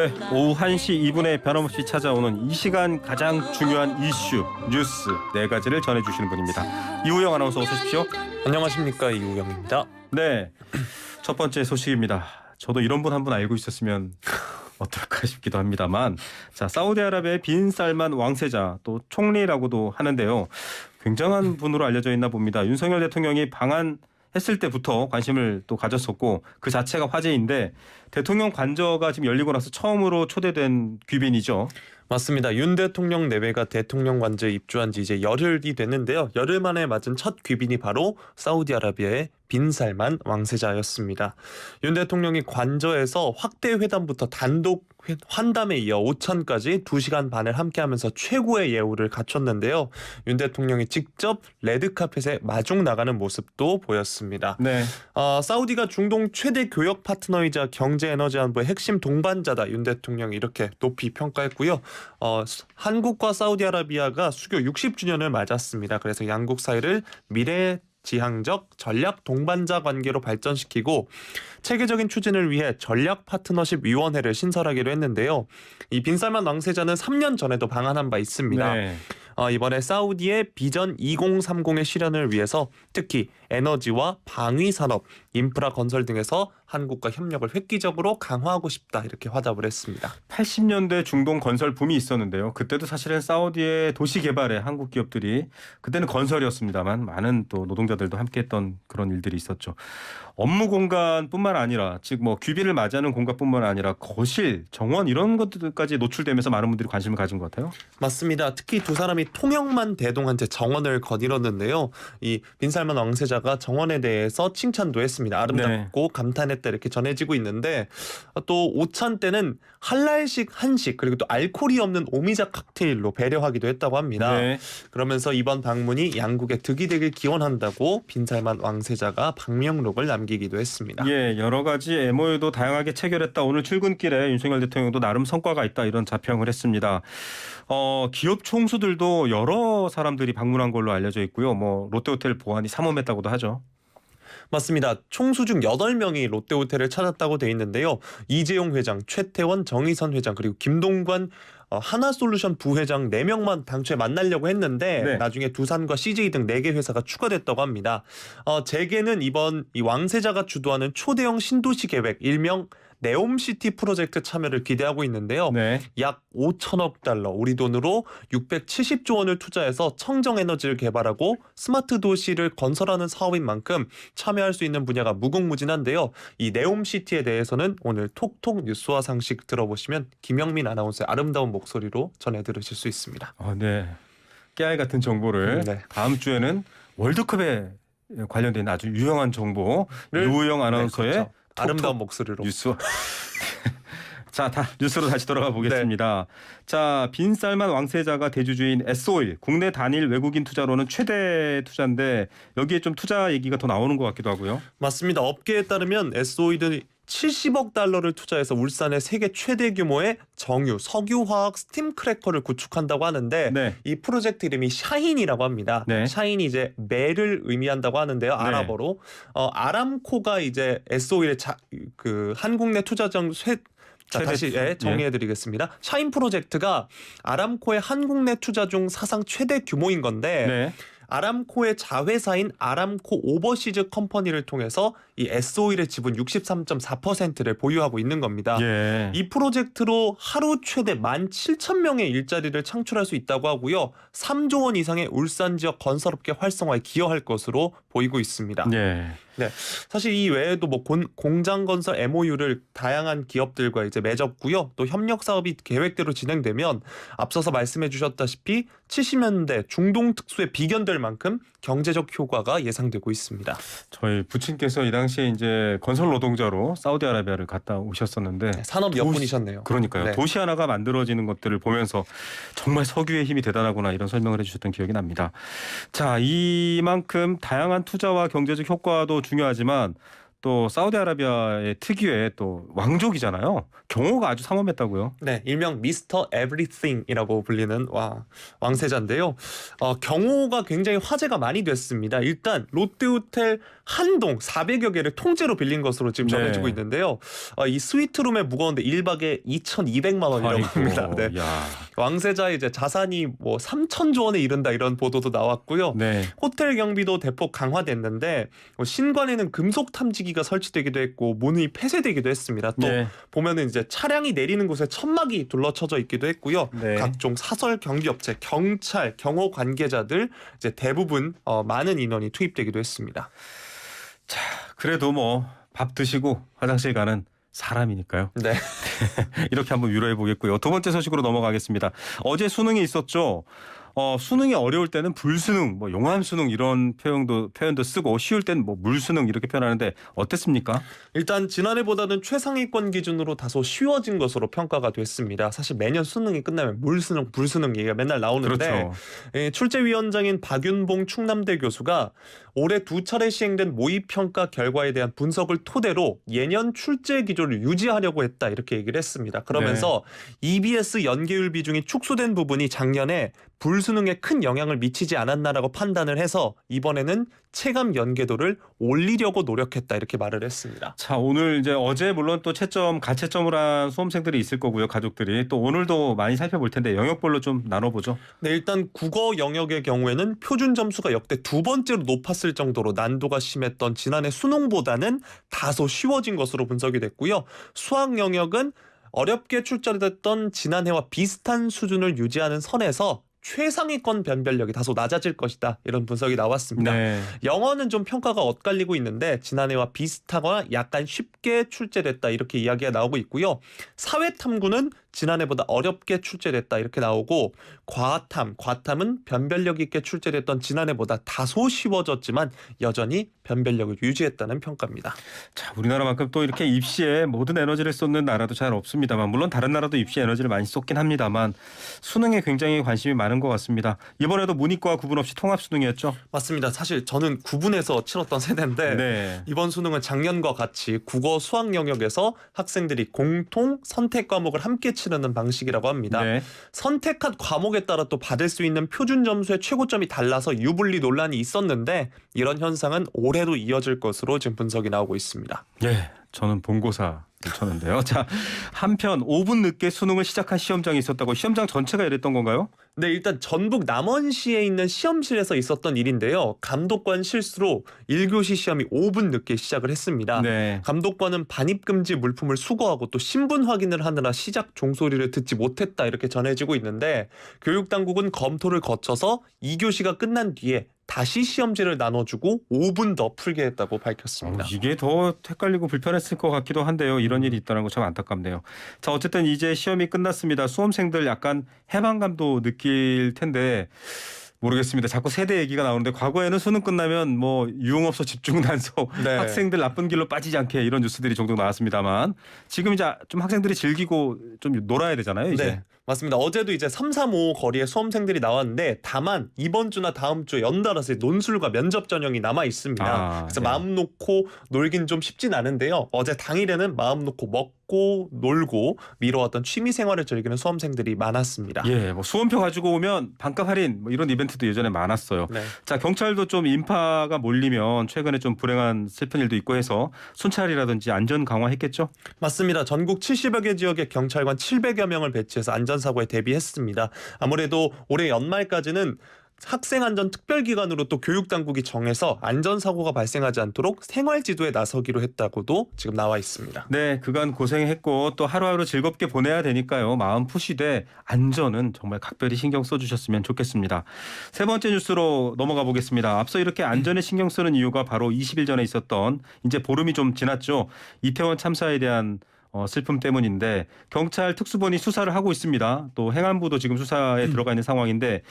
네, 오후 1시 2분에 변함없이 찾아오는 이 시간 가장 중요한 이슈, 뉴스 4가지를 전해주시는 분입니다. 이우영 아나운서 어서 오십시오. 안녕하십니까, 이우영입니다. 네, 첫 번째 소식입니다. 저도 이런 분 한 분 알고 있었으면 어떨까 싶기도 합니다만, 자, 사우디아라비아의 빈 살만 왕세자, 또 총리라고도 하는데요. 굉장한 분으로 알려져 있나 봅니다. 윤석열 대통령이 방한했을 때부터 관심을 또 가졌었고 그 자체가 화제인데, 대통령 관저가 지금 열리고 나서 처음으로 초대된 귀빈이죠. 맞습니다. 윤 대통령 내외가 대통령 관저에 입주한 지 이제 열흘이 됐는데요. 열흘 만에 맞은 첫 귀빈이 바로 사우디아라비아의 빈 살만 왕세자였습니다. 윤 대통령이 관저에서 확대 회담부터 단독 환담에 이어 오찬까지 2시간 반을 함께하면서 최고의 예우를 갖췄는데요. 윤 대통령이 직접 레드카펫에 마중 나가는 모습도 보였습니다. 네. 사우디가 중동 최대 교역 파트너이자 경제에너지안보의 핵심 동반자다. 윤 대통령이 이렇게 높이 평가했고요. 한국과 사우디아라비아가 수교 60주년을 맞았습니다. 그래서 양국 사이를 미래지향적 전략 동반자 관계로 발전시키고 체계적인 추진을 위해 전략 파트너십 위원회를 신설하기로 했는데요. 이 빈살만 왕세자는 3년 전에도 방한한 바 있습니다. 네. 이번에 사우디의 비전 2030의 실현을 위해서 특히 에너지와 방위 산업, 인프라 건설 등에서 한국과 협력을 획기적으로 강화하고 싶다, 이렇게 화답을 했습니다. 80년대 중동 건설 붐이 있었는데요. 그때도 사실은 사우디의 도시 개발에 한국 기업들이, 그때는 건설이었습니다만 많은 또 노동자들도 함께했던 그런 일들이 있었죠. 업무 공간뿐만 아니라, 즉 뭐 귀빈을 맞이하는 공간뿐만 아니라 거실, 정원 이런 것들까지 노출되면서 많은 분들이 관심을 가진 것 같아요. 맞습니다. 특히 두 사람이 통영만 대동한 채 정원을 거닐었는데요. 이 빈살만 왕세자가 정원에 대해서 칭찬도 했습니다. 아름답고 감탄했다, 이렇게 전해지고 있는데, 또 오찬 때는 할랄식 한식 그리고 또 알코올이 없는 오미자 칵테일로 배려하기도 했다고 합니다. 네. 그러면서 이번 방문이 양국의 득이 되길 기원한다고 빈살만 왕세자가 방명록을 남기기도 했습니다. 예, 여러 가지 MOU도 다양하게 체결했다. 오늘 출근길에 윤석열 대통령도 나름 성과가 있다, 이런 자평을 했습니다. 기업 총수들도 여러 사람들이 방문한 걸로 알려져 있고요. 뭐 롯데호텔 보안이 삼엄했다고도 하죠. 맞습니다. 총수 중 8명이 롯데호텔을 찾았다고 돼 있는데요. 이재용 회장, 최태원, 정의선 회장, 그리고 김동관 하나솔루션 부회장 4명만 당초에 만나려고 했는데 네. 나중에 두산과 CJ 등 4개 회사가 추가됐다고 합니다. 재계는 이번 이 왕세자가 주도하는 초대형 신도시 계획 일명 네옴시티 프로젝트 참여를 기대하고 있는데요. 네. 약 5천억 달러, 우리 돈으로 670조 원을 투자해서 청정에너지를 개발하고 스마트 도시를 건설하는 사업인 만큼 참여할 수 있는 분야가 무궁무진한데요. 이 네옴시티에 대해서는 오늘 톡톡 뉴스와 상식 들어보시면 김영민 아나운서의 아름다운 목소리로 전해 들으실 수 있습니다. 네. 깨알 같은 정보를 네. 다음 주에는 월드컵에 관련된 아주 유용한 정보를 이우영 아나운서의 네, 그렇죠. 아름다운 톡톡 목소리로. 뉴스. 자, 뉴스로 다시 돌아가 보겠습니다. 자, 빈살만 왕세자가 대주주인 S-오일, 국내 단일 외국인 투자로는 최대 투자인데 여기에 좀 투자 얘기가 더 나오는 것 같기도 하고요. 맞습니다. 업계에 따르면 S-오일이 70억 달러를 투자해서 울산의 세계 최대 규모의 정유, 석유화학 스팀 크래커를 구축한다고 하는데 네. 이 프로젝트 이름이 샤힌이라고 합니다. 네. 샤힌이 이제 매를 의미한다고 하는데요. 아랍어로. 아람코가 이제 S-오일의 한국 내 투자정 다시 정리해드리겠습니다. 샤힌 프로젝트가 아람코의 한국 내 투자 중 사상 최대 규모인 건데 네. 아람코의 자회사인 아람코 오버시즈 컴퍼니를 통해서 이 S-오일의 지분 63.4%를 보유하고 있는 겁니다. 예. 이 프로젝트로 하루 최대 17,000명의 일자리를 창출할 수 있다고 하고요. 3조 원 이상의 울산 지역 건설업계 활성화에 기여할 것으로 보이고 있습니다. 예. 네, 사실 이 외에도 뭐 공장 건설 MOU를 다양한 기업들과 이제 맺었고요. 또 협력 사업이 계획대로 진행되면 앞서서 말씀해 주셨다시피 70년대 중동 특수에 비견될 만큼 경제적 효과가 예상되고 있습니다. 저희 부친께서 이 당시에 이제 건설 노동자로 사우디아라비아를 갔다 오셨었는데 산업 여군이셨네요. 그러니까요. 네. 도시 하나가 만들어지는 것들을 보면서 정말 석유의 힘이 대단하구나, 이런 설명을 해주셨던 기억이 납니다. 자, 이만큼 다양한 투자와 경제적 효과도 중요하지만 또 사우디아라비아의 특유의 또 왕족이잖아요. 경호가 아주 삼엄했다고요. 네, 일명 미스터 에브리띵이라고 불리는 왕세자인데요. 경호가 굉장히 화제가 많이 됐습니다. 일단 롯데호텔 한 동 400여 개를 통째로 빌린 것으로 지금 네. 전해지고 있는데요. 이 스위트룸에 무거운데 1박에 2,200만 원이라고 합니다. 네. 야. 왕세자의 이제 자산이 뭐 3천조 원에 이른다 이런 보도도 나왔고요. 네. 호텔 경비도 대폭 강화됐는데 신관에는 금속 탐지기가 설치되기도 했고 문이 폐쇄되기도 했습니다. 또 네. 보면은 이제 차량이 내리는 곳에 천막이 둘러쳐져 있기도 했고요. 네. 각종 사설 경비업체, 경찰, 경호 관계자들 이제 대부분 많은 인원이 투입되기도 했습니다. 자, 그래도 뭐 밥 드시고 화장실 가는 사람이니까요. 네. 이렇게 한번 위로해 보겠고요. 두 번째 소식으로 넘어가겠습니다. 어제 수능이 있었죠. 수능이 어려울 때는 불수능, 뭐 용암 수능 이런 표현도 쓰고 쉬울 때는 뭐 물수능 이렇게 표현하는데 어땠습니까? 일단 지난해보다는 최상위권 기준으로 다소 쉬워진 것으로 평가가 됐습니다. 사실 매년 수능이 끝나면 물수능, 불수능 얘기가 맨날 나오는데 그렇죠. 출제위원장인 박윤봉 충남대 교수가 올해 2차례 시행된 모의평가 결과에 대한 분석을 토대로 예년 출제 기조를 유지하려고 했다 이렇게 얘기를 했습니다. 그러면서 EBS 연계율 비중이 축소된 부분이 작년에 불수능에 큰 영향을 미치지 않았나라고 판단을 해서 이번에는 체감 연계도를 올리려고 노력했다 이렇게 말을 했습니다. 자, 오늘 이제 어제 물론 또 채점, 가채점을 한 수험생들이 있을 거고요. 가족들이 또 오늘도 많이 살펴볼 텐데 영역별로 좀 나눠보죠. 네, 일단 국어 영역의 경우에는 표준 점수가 역대 두 번째로 높았을 정도로 난도가 심했던 지난해 수능보다는 다소 쉬워진 것으로 분석이 됐고요. 수학 영역은 어렵게 출제됐던 지난해와 비슷한 수준을 유지하는 선에서 최상위권 변별력이 다소 낮아질 것이다 이런 분석이 나왔습니다. 네. 영어는 좀 평가가 엇갈리고 있는데 지난해와 비슷하거나 약간 쉽게 출제됐다 이렇게 이야기가 나오고 있고요. 사회탐구는 지난해보다 어렵게 출제됐다 이렇게 나오고 과탐은 변별력 있게 출제됐던 지난해보다 다소 쉬워졌지만 여전히 변별력을 유지했다는 평가입니다. 자, 우리나라만큼 또 이렇게 입시에 모든 에너지를 쏟는 나라도 잘 없습니다만 물론 다른 나라도 입시에 에너지를 많이 쏟긴 합니다만 수능에 굉장히 관심이 많은 것 같습니다. 이번에도 문이과 구분 없이 통합 수능이었죠? 맞습니다. 사실 저는 구분해서 치렀던 세대인데 네. 이번 수능은 작년과 같이 국어 수학 영역에서 학생들이 공통 선택 과목을 함께 치르는 방식이라고 합니다. 네. 선택한 과목에 따라 또 받을 수 있는 표준 점수의 최고점이 달라서 유불리 논란이 있었는데 이런 현상은 올해도 이어질 것으로 지금 분석이 나오고 있습니다. 예, 저는 본고사 쳤는데요. 자, 한편 5분 늦게 수능을 시작한 시험장이 있었다고 시험장 전체가 이랬던 건가요? 네, 일단 전북 남원시에 있는 시험실에서 있었던 일인데요. 감독관 실수로 1교시 시험이 5분 늦게 시작을 했습니다. 네. 감독관은 반입금지 물품을 수거하고 또 신분 확인을 하느라 시작 종소리를 듣지 못했다 이렇게 전해지고 있는데 교육당국은 검토를 거쳐서 2교시가 끝난 뒤에 다시 시험지를 나눠주고 5분 더 풀게 했다고 밝혔습니다. 이게 더 헷갈리고 불편했을 것 같기도 한데요. 이런 일이 있다는 거 참 안타깝네요. 자, 어쨌든 이제 시험이 끝났습니다. 수험생들 약간 해방감도 느낄 텐데 모르겠습니다. 자꾸 세대 얘기가 나오는데 과거에는 수능 끝나면 뭐 유흥업소 집중 단속, 네. 학생들 나쁜 길로 빠지지 않게 이런 뉴스들이 종종 나왔습니다만 지금 이제 좀 학생들이 즐기고 좀 놀아야 되잖아요. 이제. 네, 맞습니다. 어제도 이제 335 거리에 수험생들이 나왔는데 다만 이번 주나 다음 주 연달아서 논술과 면접 전형이 남아 있습니다. 그래서 네. 마음 놓고 놀긴 좀 쉽진 않은데요. 어제 당일에는 마음 놓고 먹고 놀고 미뤄왔던 취미 생활을 즐기는 수험생들이 많았습니다. 예, 뭐 수험표 가지고 오면 반값 할인 뭐 이런 이벤트도 예전에 많았어요. 네. 자, 경찰도 좀 인파가 몰리면 최근에 좀 불행한 슬픈 일도 있고 해서 순찰이라든지 안전 강화했겠죠? 맞습니다. 전국 70여 개 지역에 경찰관 700여 명을 배치해서 안전사고에 대비했습니다. 아무래도 올해 연말까지는 학생안전특별기간으로 또 교육당국이 정해서 안전사고가 발생하지 않도록 생활지도에 나서기로 했다고도 지금 나와 있습니다. 네, 그간 고생했고 또 하루하루 즐겁게 보내야 되니까요. 마음 푸시되 안전은 정말 각별히 신경 써주셨으면 좋겠습니다. 세 번째 뉴스로 넘어가 보겠습니다. 앞서 이렇게 안전에 신경 쓰는 이유가 바로 20일 전에 있었던 이제 보름이 좀 지났죠. 이태원 참사에 대한 슬픔 때문인데 경찰 특수본이 수사를 하고 있습니다. 또 행안부도 지금 수사에 들어가 있는 상황인데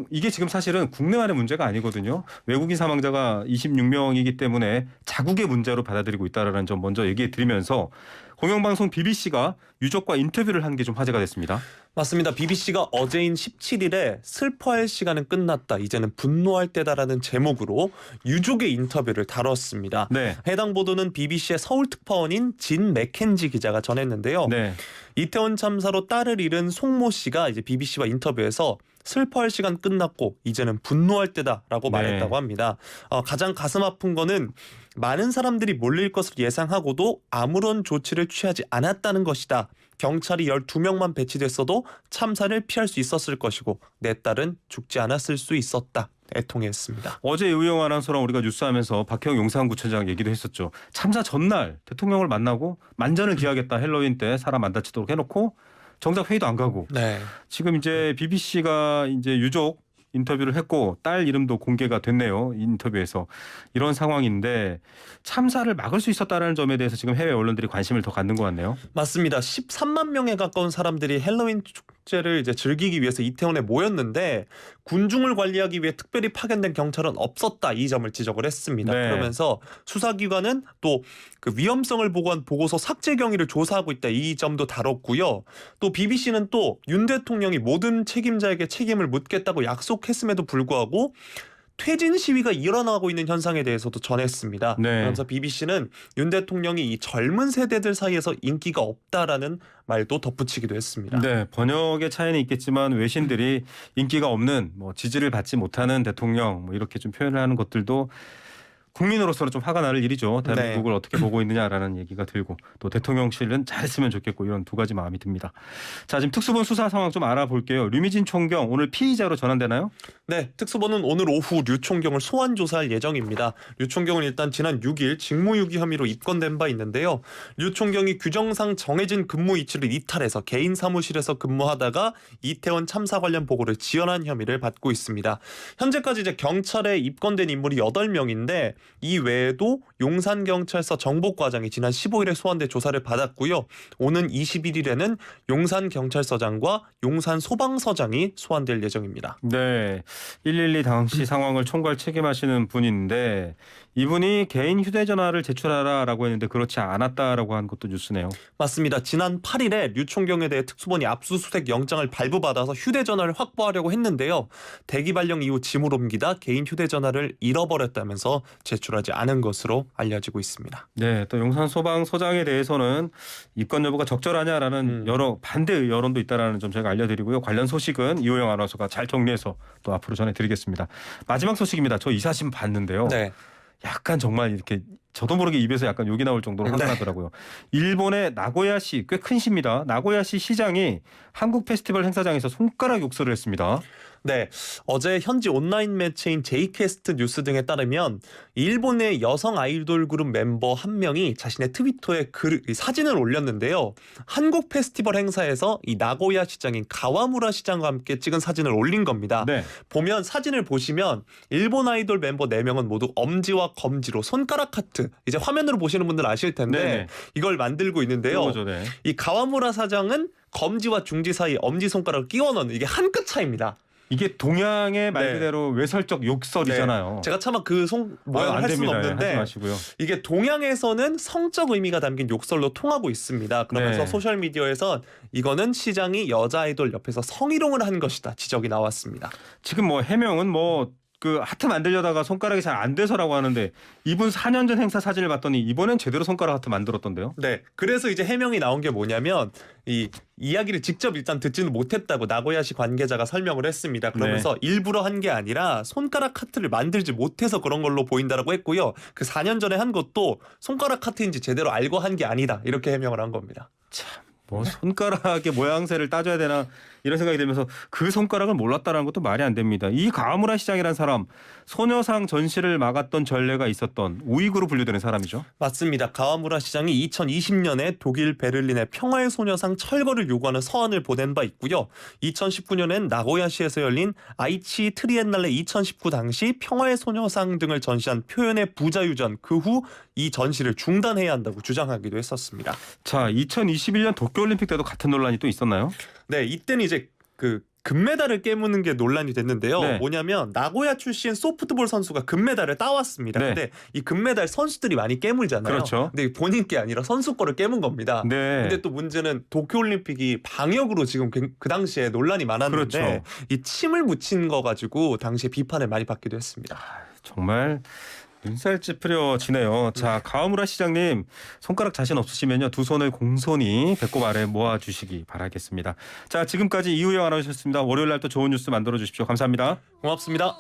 이게 지금 사실은 국내만의 문제가 아니거든요. 외국인 사망자가 26명이기 때문에 자국의 문제로 받아들이고 있다는 점 먼저 얘기해 드리면서 공영방송 BBC가 유족과 인터뷰를 한 게 좀 화제가 됐습니다. 맞습니다. BBC가 어제인 17일에 슬퍼할 시간은 끝났다. 이제는 분노할 때다라는 제목으로 유족의 인터뷰를 다뤘습니다. 네. 해당 보도는 BBC의 서울 특파원인 진 맥켄지 기자가 전했는데요. 네. 이태원 참사로 딸을 잃은 송모 씨가 이제 BBC와 인터뷰에서 슬퍼할 시간 끝났고 이제는 분노할 때다라고 네. 말했다고 합니다. 가장 가슴 아픈 거는 많은 사람들이 몰릴 것을 예상하고도 아무런 조치를 취하지 않았다는 것이다. 경찰이 12명만 배치됐어도 참사를 피할 수 있었을 것이고 내 딸은 죽지 않았을 수 있었다. 애통했습니다. 어제 의용 아나운서랑 우리가 뉴스하면서 박형 용산구청장 얘기도 했었죠. 참사 전날 대통령을 만나고 만전을 기하겠다. 헬로윈 때 사람 안 다치도록 해놓고 정작 회의도 안 가고. 네. 지금 이제 BBC가 이제 유족 인터뷰를 했고 딸 이름도 공개가 됐네요. 인터뷰에서 이런 상황인데 참사를 막을 수 있었다는 점에 대해서 지금 해외 언론들이 관심을 더 갖는 것 같네요. 맞습니다. 13만 명에 가까운 사람들이 헬로윈 축제를 이제 즐기기 위해서 이태원에 모였는데 군중을 관리하기 위해 특별히 파견된 경찰은 없었다. 이 점을 지적을 했습니다. 네. 그러면서 수사기관은 또 그 위험성을 보고한 보고서 삭제 경위를 조사하고 있다. 이 점도 다뤘고요. 또 BBC는 또 윤 대통령이 모든 책임자에게 책임을 묻겠다고 약속했음에도 불구하고 퇴진 시위가 일어나고 있는 현상에 대해서도 전했습니다. 네. 그러면서 BBC는 윤 대통령이 이 젊은 세대들 사이에서 인기가 없다라는 말도 덧붙이기도 했습니다. 네, 번역의 차이는 있겠지만 외신들이 인기가 없는 뭐 지지를 받지 못하는 대통령 뭐 이렇게 좀 표현을 하는 것들도 국민으로서는 좀 화가 나는 일이죠. 대한민국을 어떻게 보고 있느냐라는 얘기가 들고 또 대통령실은 잘했으면 좋겠고 이런 두 가지 마음이 듭니다. 자, 지금 특수본 수사 상황 좀 알아볼게요. 류미진 총경 오늘 피의자로 전환되나요? 네, 특수본은 오늘 오후 류 총경을 소환 조사할 예정입니다. 류 총경은 일단 지난 6일 직무유기 혐의로 입건된 바 있는데요. 류 총경이 규정상 정해진 근무 위치를 이탈해서 개인 사무실에서 근무하다가 이태원 참사 관련 보고를 지연한 혐의를 받고 있습니다. 현재까지 이제 경찰에 입건된 인물이 8명인데 이 외에도 용산경찰서 정복과장이 지난 15일에 소환돼 조사를 받았고요. 오는 21일에는 용산경찰서장과 용산소방서장이 소환될 예정입니다. 네, 112 당시 상황을 총괄 책임하시는 분인데 이분이 개인 휴대전화를 제출하라라고 했는데 그렇지 않았다라고 한 것도 뉴스네요. 맞습니다. 지난 8일에 류 총경에 대해 특수본이 압수수색 영장을 발부받아서 휴대전화를 확보하려고 했는데요. 대기 발령 이후 짐을 옮기다 개인 휴대전화를 잃어버렸다면서 제출하지 않은 것으로 알려지고 있습니다. 네, 또 용산소방서장에 대해서는 입건 여부가 적절하냐라는 여러 반대 여론도 있다라는 점 제가 알려드리고요. 관련 소식은 이호영 아나운서가 잘 정리해서 또 앞으로 전해드리겠습니다. 마지막 소식입니다. 저 이 사진 봤는데요. 네. 약간 정말 이렇게 저도 모르게 입에서 약간 욕이 나올 정도로 화가 나더라고요. 일본의 나고야시 꽤 큰 시입니다. 나고야시 시장이 한국 페스티벌 행사장에서 손가락 욕설을 했습니다. 네, 어제 현지 온라인 매체인 제이캐스트 뉴스 등에 따르면 일본의 여성 아이돌 그룹 멤버 한 명이 자신의 트위터에 사진을 올렸는데요. 한국 페스티벌 행사에서 이 나고야 시장인 가와무라 시장과 함께 찍은 사진을 올린 겁니다. 네. 보면 사진을 보시면 일본 아이돌 멤버 4명은 모두 엄지와 검지로 손가락 하트, 이제 화면으로 보시는 분들 아실 텐데 네네. 이걸 만들고 있는데요. 그거죠, 네. 이 가와무라 사장은 검지와 중지 사이 엄지손가락을 끼워 넣는 이게 한 끗 차이입니다. 이게 동양의 말 네. 그대로 외설적 욕설이잖아요. 제가 차마 그 모양을 안 할 수는 됩니다. 없는데 하지 마시고요. 이게 동양에서는 성적 의미가 담긴 욕설로 통하고 있습니다. 그러면서 네. 소셜미디어에선 이거는 시장이 여자 아이돌 옆에서 성희롱을 한 것이다 지적이 나왔습니다. 지금 뭐 해명은 뭐 그 하트 만들려다가 손가락이 잘 안 돼서라고 하는데 이분 4년 전 행사 사진을 봤더니 이번엔 제대로 손가락 하트 만들었던데요. 네, 그래서 이제 해명이 나온 게 뭐냐면 이 이야기를 직접 일단 듣지는 못했다고 나고야시 관계자가 설명을 했습니다. 그러면서 일부러 한 게 아니라 손가락 하트를 만들지 못해서 그런 걸로 보인다라고 했고요. 그 4년 전에 한 것도 손가락 하트인지 제대로 알고 한 게 아니다 이렇게 해명을 한 겁니다. 뭐 손가락의 모양새를 따져야 되나 이런 생각이 들면서 그 손가락을 몰랐다는 것도 말이 안 됩니다. 이 가와무라 시장이라는 사람 소녀상 전시를 막았던 전례가 있었던 우익으로 분류되는 사람이죠. 맞습니다. 가와무라 시장이 2020년에 독일 베를린의 평화의 소녀상 철거를 요구하는 서한을 보낸 바 있고요. 2019년엔 나고야시에서 열린 아이치 트리엔날레 2019 당시 평화의 소녀상 등을 전시한 표현의 부자유전 그 후 이 전시를 중단해야 한다고 주장하기도 했었습니다. 자, 2021년 도쿄올림픽 때도 같은 논란이 또 있었나요? 네, 이때는 이제 그 금메달을 깨무는 게 논란이 됐는데요. 네. 뭐냐면 나고야 출신 소프트볼 선수가 금메달을 따왔습니다. 네. 근데 이 금메달 선수들이 많이 깨물잖아요. 그렇죠. 근데 본인 게 아니라 선수 거를 깨문 겁니다. 네. 근데 또 문제는 도쿄올림픽이 방역으로 지금 그 당시에 논란이 많았는데 그렇죠. 이 침을 묻힌 거 가지고 당시에 비판을 많이 받기도 했습니다. 정말 눈살 찌푸려지네요. 자, 가와무라 시장님 손가락 자신 없으시면요 2손을 공손히 배꼽 아래 모아주시기 바라겠습니다. 자, 지금까지 이우영 아나운서였습니다. 월요일 날 또 좋은 뉴스 만들어 주십시오. 감사합니다. 고맙습니다.